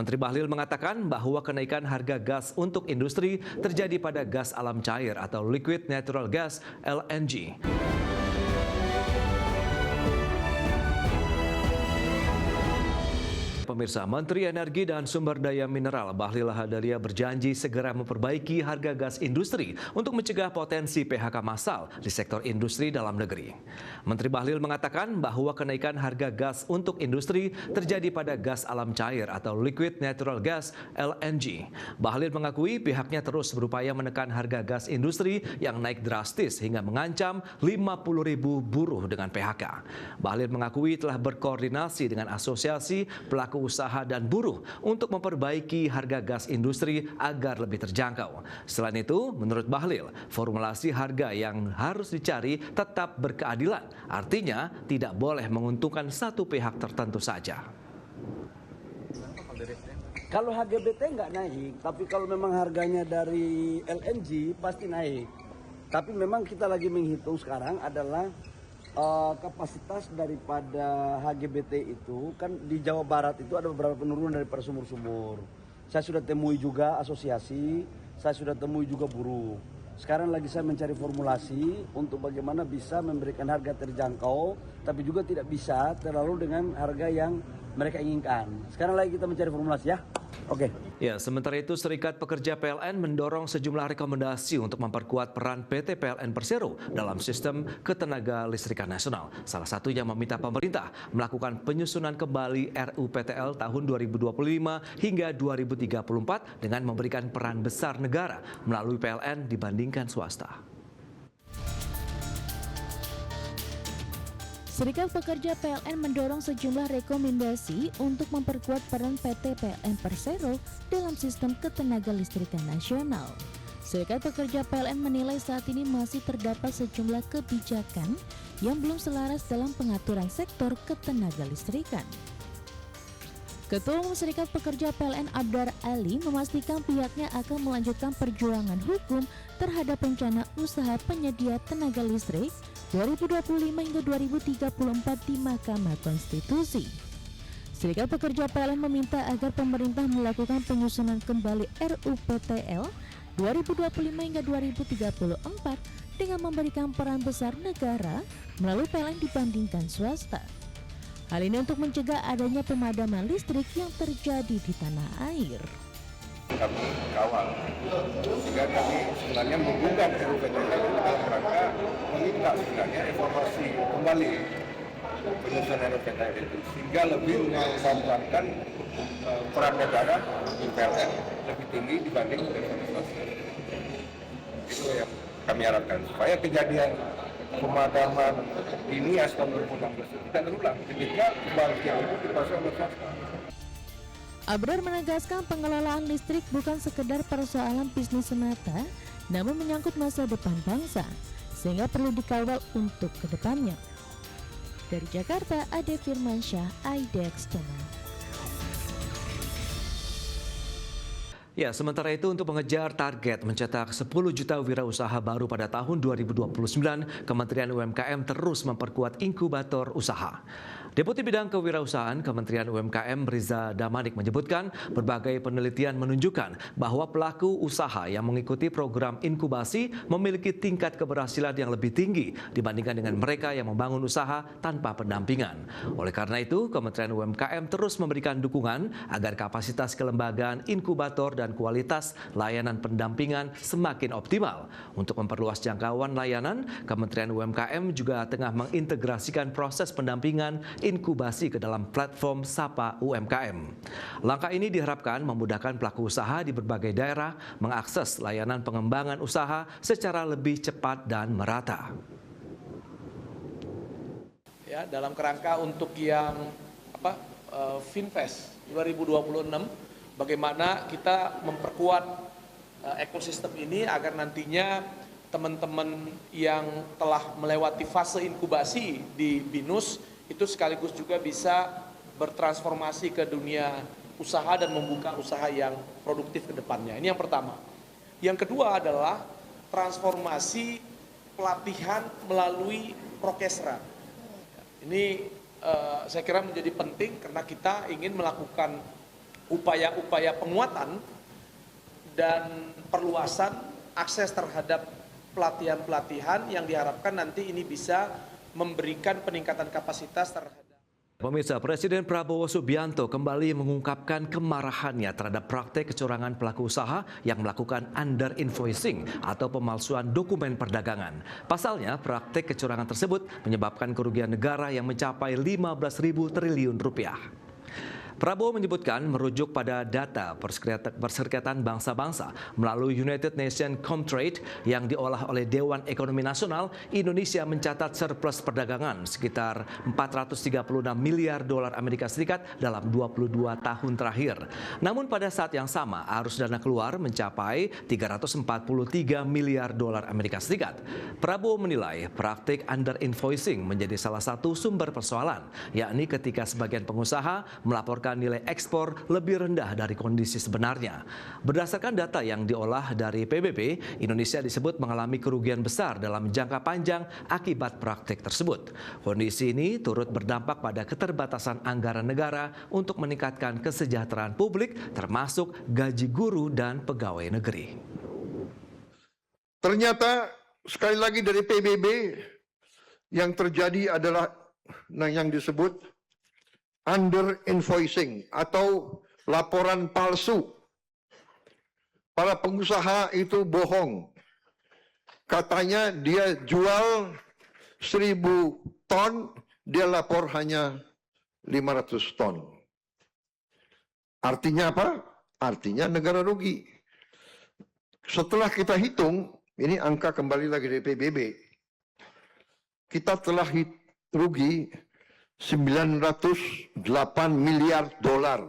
Menteri Bahlil mengatakan bahwa kenaikan harga gas untuk industri terjadi pada gas alam cair atau liquid natural gas (LNG). Pemirsa, Menteri Energi dan Sumber Daya Mineral Bahlil Lahadalia berjanji segera memperbaiki harga gas industri untuk mencegah potensi PHK massal di sektor industri dalam negeri. Menteri Bahlil mengatakan bahwa kenaikan harga gas untuk industri terjadi pada gas alam cair atau liquid natural gas (LNG). Bahlil mengakui pihaknya terus berupaya menekan harga gas industri yang naik drastis hingga mengancam 50.000 buruh dengan PHK. Bahlil mengakui telah berkoordinasi dengan asosiasi pelaku usaha dan buruh untuk memperbaiki harga gas industri agar lebih terjangkau. Selain itu, menurut Bahlil, formulasi harga yang harus dicari tetap berkeadilan. Artinya, tidak boleh menguntungkan satu pihak tertentu saja. Kalau HGBT nggak naik, tapi kalau memang harganya dari LNG pasti naik. Tapi memang kita lagi menghitung sekarang adalah kapasitas daripada HGBT itu kan di Jawa Barat itu ada beberapa penurunan daripada sumur-sumur. Saya sudah temui juga asosiasi, saya sudah temui juga buruh. Sekarang lagi saya mencari formulasi untuk bagaimana bisa memberikan harga terjangkau, tapi juga tidak bisa terlalu dengan harga yang mereka inginkan. Sekarang lagi kita mencari formulasi ya. Oke. Ya, sementara itu Serikat Pekerja PLN mendorong sejumlah rekomendasi untuk memperkuat peran PT PLN Persero dalam sistem ketenaga listrikan nasional. Salah satunya meminta pemerintah melakukan penyusunan kembali RUPTL tahun 2025 hingga 2034 dengan memberikan peran besar negara melalui PLN dibandingkan swasta. Serikat Pekerja PLN mendorong sejumlah rekomendasi untuk memperkuat peran PT PLN Persero dalam sistem ketenaga listrikan nasional. Serikat Pekerja PLN menilai saat ini masih terdapat sejumlah kebijakan yang belum selaras dalam pengaturan sektor ketenaga listrikan. Ketua Umum Serikat Pekerja PLN Abdar Ali memastikan pihaknya akan melanjutkan perjuangan hukum terhadap rencana usaha penyedia tenaga listrik 2025 hingga 2034 di Mahkamah Konstitusi. Serikat Pekerja PLN meminta agar pemerintah melakukan penyusunan kembali RUPTL 2025 hingga 2034 dengan memberikan peran besar negara melalui PLN dibandingkan swasta. Hal ini untuk mencegah adanya pemadaman listrik yang terjadi di tanah air. Kami kawal, sehingga kami sebenarnya menggugat RUPTL dalam rangka meminta sebenarnya evaluasi kembali penyusunan RUPTL itu, sehingga lebih mengembangkan peran negara di PLN lebih tinggi dibanding dengan swasta. Itu yang kami harapkan, supaya kejadian pemadaman ini tahun 2016 tidak terulang ketika pembangkit itu dikuasai oleh swasta. Abrar menegaskan pengelolaan listrik bukan sekedar persoalan bisnis semata, namun menyangkut masa depan bangsa, sehingga perlu dikawal untuk kedepannya. Dari Jakarta, Ade Firmansyah, IDX Channel. Ya, sementara itu untuk mengejar target mencetak 10 juta wirausaha baru pada tahun 2029, Kementerian UMKM terus memperkuat inkubator usaha. Deputi Bidang Kewirausahaan Kementerian UMKM Riza Damanik menyebutkan berbagai penelitian menunjukkan bahwa pelaku usaha yang mengikuti program inkubasi memiliki tingkat keberhasilan yang lebih tinggi dibandingkan dengan mereka yang membangun usaha tanpa pendampingan. Oleh karena itu, Kementerian UMKM terus memberikan dukungan agar kapasitas kelembagaan inkubator dan kualitas layanan pendampingan semakin optimal. Untuk memperluas jangkauan layanan, Kementerian UMKM juga tengah mengintegrasikan proses pendampingan inkubasi ke dalam platform Sapa UMKM. Langkah ini diharapkan memudahkan pelaku usaha di berbagai daerah mengakses layanan pengembangan usaha secara lebih cepat dan merata. Ya, dalam kerangka untuk yang Finfest 2026, bagaimana kita memperkuat ekosistem ini agar nantinya teman-teman yang telah melewati fase inkubasi di BINUS itu sekaligus juga bisa bertransformasi ke dunia usaha dan membuka usaha yang produktif ke depannya. Ini yang pertama. Yang kedua adalah transformasi pelatihan melalui prokesra. Ini saya kira menjadi penting karena kita ingin melakukan upaya-upaya penguatan dan perluasan akses terhadap pelatihan-pelatihan yang diharapkan nanti ini bisa memberikan peningkatan kapasitas terhadap. Pemirsa, Presiden Prabowo Subianto kembali mengungkapkan kemarahannya terhadap praktek kecurangan pelaku usaha yang melakukan under invoicing atau pemalsuan dokumen perdagangan. Pasalnya, praktek kecurangan tersebut menyebabkan kerugian negara yang mencapai 15.000 triliun rupiah. Prabowo menyebutkan merujuk pada data Perserikatan Bangsa-Bangsa melalui United Nations Comtrade yang diolah oleh Dewan Ekonomi Nasional, Indonesia mencatat surplus perdagangan sekitar 436 miliar dolar Amerika Serikat dalam 22 tahun terakhir. Namun pada saat yang sama arus dana keluar mencapai 343 miliar dolar Amerika Serikat. Prabowo menilai praktik under invoicing menjadi salah satu sumber persoalan, yakni ketika sebagian pengusaha melaporkan nilai ekspor lebih rendah dari kondisi sebenarnya. Berdasarkan data yang diolah dari PBB, Indonesia disebut mengalami kerugian besar dalam jangka panjang akibat praktik tersebut. Kondisi ini turut berdampak pada keterbatasan anggaran negara untuk meningkatkan kesejahteraan publik, termasuk gaji guru dan pegawai negeri. Ternyata sekali lagi dari PBB yang terjadi adalah yang disebut under invoicing atau laporan palsu. Para pengusaha itu bohong. Katanya dia jual 1.000 ton, dia lapor hanya 500 ton. Artinya apa? Artinya negara rugi. Setelah kita hitung, ini angka kembali lagi dari PBB, kita telah rugi 908 miliar dolar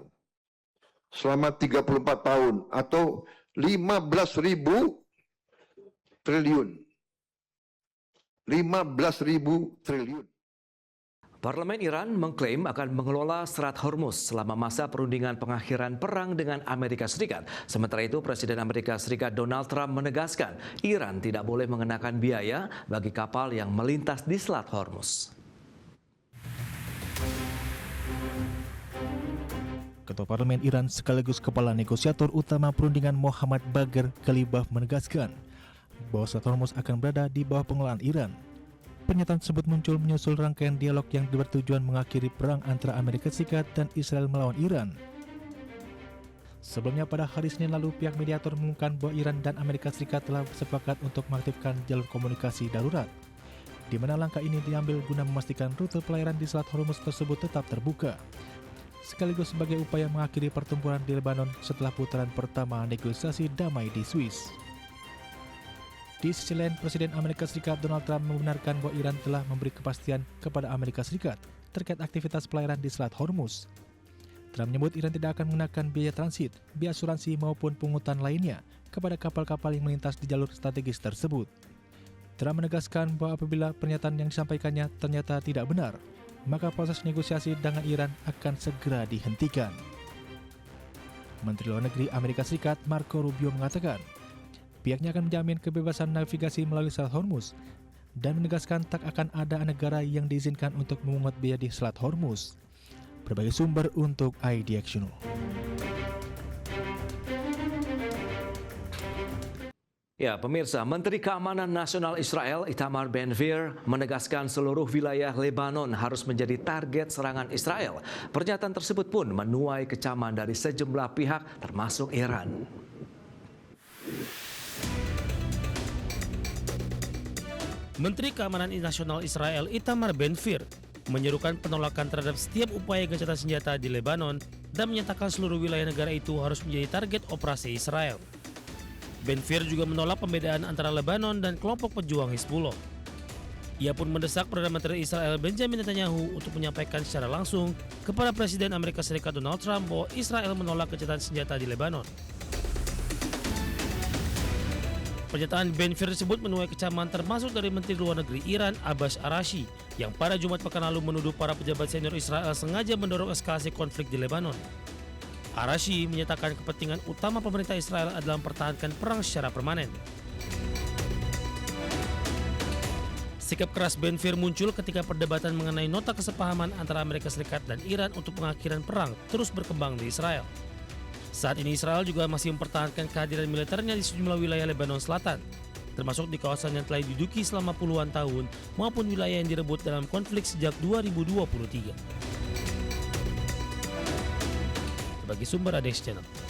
selama 34 tahun atau 15.000 triliun. 15.000 triliun. Parlemen Iran mengklaim akan mengelola Selat Hormuz selama masa perundingan pengakhiran perang dengan Amerika Serikat. Sementara itu, Presiden Amerika Serikat Donald Trump menegaskan Iran tidak boleh mengenakan biaya bagi kapal yang melintas di Selat Hormuz. Ketua Parlemen Iran sekaligus Kepala Negosiator Utama Perundingan Muhammad Bagher Kalibaf menegaskan bahwa Selat Hormuz akan berada di bawah pengelolaan Iran. Pernyataan tersebut muncul menyusul rangkaian dialog yang bertujuan mengakhiri perang antara Amerika Serikat dan Israel melawan Iran. Sebelumnya pada hari Senin lalu, pihak mediator mengumumkan bahwa Iran dan Amerika Serikat telah sepakat untuk mengaktifkan jalur komunikasi darurat, di mana langkah ini diambil guna memastikan rute pelayaran di Selat Hormuz tersebut tetap terbuka, sekaligus sebagai upaya mengakhiri pertempuran di Lebanon setelah putaran pertama negosiasi damai di Swiss. Di sisi lain, Presiden Amerika Serikat Donald Trump membenarkan bahwa Iran telah memberi kepastian kepada Amerika Serikat terkait aktivitas pelayaran di Selat Hormuz. Trump menyebut Iran tidak akan mengenakan biaya transit, biaya asuransi maupun pungutan lainnya kepada kapal-kapal yang melintas di jalur strategis tersebut. Trump menegaskan bahwa apabila pernyataan yang disampaikannya ternyata tidak benar, maka proses negosiasi dengan Iran akan segera dihentikan. Menteri Luar Negeri Amerika Serikat Marco Rubio mengatakan pihaknya akan menjamin kebebasan navigasi melalui Selat Hormuz dan menegaskan tak akan ada negara yang diizinkan untuk memungut biaya di Selat Hormuz. Berbagai sumber untuk IDX. Ya, pemirsa, Menteri Keamanan Nasional Israel Itamar Ben-Gvir menegaskan seluruh wilayah Lebanon harus menjadi target serangan Israel. Pernyataan tersebut pun menuai kecaman dari sejumlah pihak termasuk Iran. Menteri Keamanan Nasional Israel Itamar Ben-Gvir menyerukan penolakan terhadap setiap upaya gencatan senjata di Lebanon dan menyatakan seluruh wilayah negara itu harus menjadi target operasi Israel. Ben-Gvir juga menolak pembedaan antara Lebanon dan kelompok pejuang Hizbullah. Ia pun mendesak Perdana Menteri Israel Benjamin Netanyahu untuk menyampaikan secara langsung kepada Presiden Amerika Serikat Donald Trump bahwa Israel menolak gencatan senjata di Lebanon. Pernyataan Ben-Gvir tersebut menuai kecaman termasuk dari Menteri Luar Negeri Iran Abbas Araghchi yang pada Jumat pekan lalu menuduh para pejabat senior Israel sengaja mendorong eskalasi konflik di Lebanon. Araghchi menyatakan kepentingan utama pemerintah Israel adalah mempertahankan perang secara permanen. Sikap keras Ben-Gvir muncul ketika perdebatan mengenai nota kesepahaman antara Amerika Serikat dan Iran untuk pengakhiran perang terus berkembang di Israel. Saat ini Israel juga masih mempertahankan kehadiran militernya di sejumlah wilayah Lebanon Selatan, termasuk di kawasan yang telah diduduki selama puluhan tahun maupun wilayah yang direbut dalam konflik sejak 2023. Bagi sumber ADX Channel.